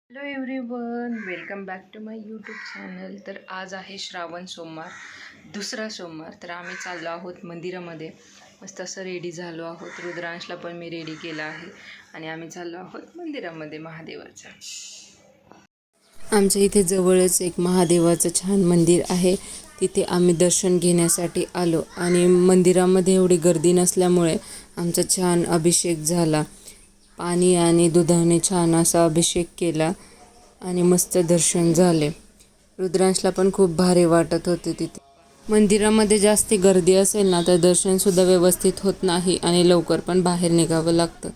Hello everyone, welcome back to my YouTube channel. तर आज आहे श्रावण सोमवार, दुसरा सोमवार. तर आम्ही चाललो आहोत मंदिरामध्ये. मस्त असं रेडी झालो आहोत. रुद्रांशला पण मी रेडी केला आहे आणि आम्ही चाललो आहोत मंदिरामध्ये महादेवाच्या. आमच्या इथे जवळच एक महादेवाचं छान मंदिर आहे. तिथे आम्ही दर्शन घेण्यासाठी आलो आणि मंदिरामध्ये एवढी गर्दी नसल्यामुळे आमचा छान अभिषेक झाला. पाणी आणि दुधाने छान असा अभिषेक केला आणि मस्त दर्शन झाले. रुद्रांशला पण खूप भारी वाटत होते. तिथे मंदिरामध्ये जास्ती गर्दी असेल ना तर दर्शनसुद्धा व्यवस्थित होत नाही आणि लवकर पण बाहेर निघावं लागतं.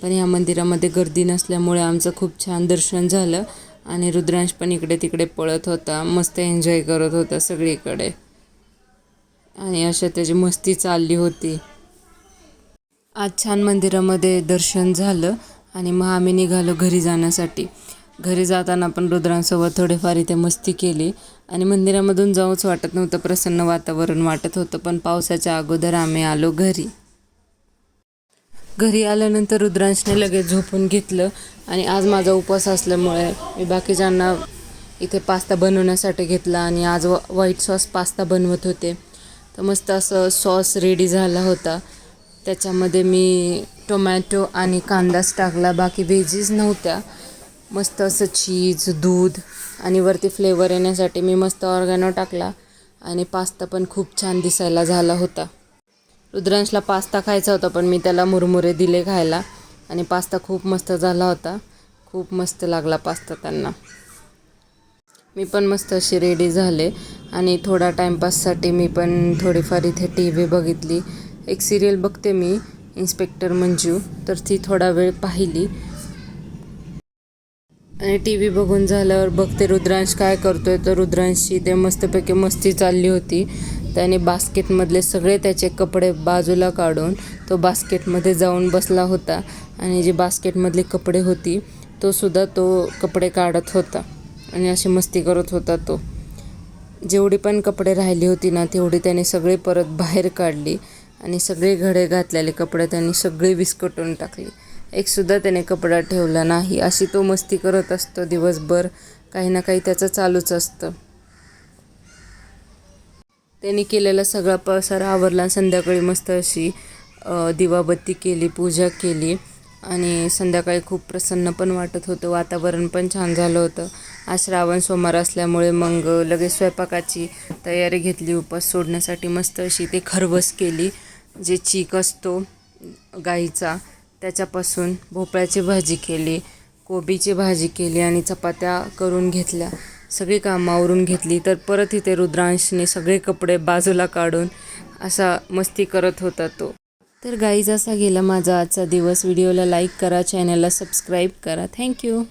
पण ह्या मंदिरामध्ये गर्दी नसल्यामुळे आमचं खूप छान दर्शन झालं आणि रुद्रांश पण इकडे तिकडे पळत होता, मस्त एन्जॉय करत होता सगळीकडे आणि अशा त्याची मस्ती चालली होती. आज छान मंदिरामध्ये दर्शन झालं आणि मग आम्ही निघालो घरी जाण्यासाठी. घरी जाताना पण रुद्रांसोबत थोडेफार इथे मस्ती केली आणि मंदिरामधून जाऊच वाटत नव्हतं, प्रसन्न वातावरण वाटत होतं. पण पावसाच्या अगोदर आम्ही आलो घरी. घरी आल्यानंतर रुद्रांशने लगेच झोपून घेतलं आणि आज माझा उपवास असल्यामुळे मी बाकीच्यांना इथे पास्ता बनवण्यासाठी घेतला आणि आज व्हाईट सॉस पास्ता बनवत होते. तर मस्त असं सॉस रेडी झाला होता. त्याच्यामध्ये मी टोमॅटो आणि कांदाच टाकला, बाकी व्हेजीज नव्हत्या. मस्त असं चीज, दूध आणि वरती फ्लेवर येण्यासाठी मी मस्त ऑर्गॅनो टाकला आणि पास्ता पण खूप छान दिसायला झाला होता. रुद्रांशला पास्ता खायचा होता पण मी त्याला मुरमुरे दिले खायला आणि पास्ता खूप मस्त झाला होता. खूप मस्त लागला पास्ता त्यांना. मी पण मस्त अशी रेडी झाले आणि थोडा टाईमपाससाठी मी पण थोडीफार इथे TV बघितली. एक सिरियल बघते मी, इन्स्पेक्टर मंजू, तर ती थोडा वेळ पाहिली आणि TV बघून झाल्यावर बघते रुद्रांश काय करतोय. तर रुद्रांशची ते मस्तपैकी मस्ती चालली होती. त्याने बास्केटमधले सगळे त्याचे कपडे बाजूला काढून तो बास्केटमध्ये जाऊन बसला होता आणि जी बास्केटमधली कपडे होती तो कपडे काढत होता आणि अशी मस्ती करत होता. तो जेवढी पण कपडे राहिली होती ना तेवढी त्याने सगळे परत बाहेर काढली आणि सगळे घडे घातलेले कपडे त्यांनी सगळे विस्कटून टाकले. एकसुद्धा त्याने कपडा ठेवला नाही. अशी तो मस्ती करत असतो दिवसभर, काही ना काही त्याचं चालूच असतं. त्यांनी केलेला सगळा पसारा आवरला. संध्याकाळी मस्त अशी दिवाबत्ती केली, पूजा केली आणि संध्याकाळी खूप प्रसन्न पण वाटत होतं. वातावरण पण छान झालं होतं. आज श्रावण सोमवार असल्यामुळे मग लगेच स्वयंपाकाची तयारी घेतली. उपवास सोडण्यासाठी मस्त अशी ते खरवस केली, जे चीक असतो गाईचा त्याच्यापासून. भोपळ्याची भाजी केली, कोबीची भाजी केली आणि चपात्या करून घेतल्या. सगळी कामं आवरून घेतली. तर परत इथे रुद्रांशने सगळे कपडे बाजूला काढून असा मस्ती करत होता तो. तर गाईज, असा गेला माझा आजचा दिवस. व्हिडिओला लाईक करा, चॅनलला सबस्क्राईब करा. थँक्यू.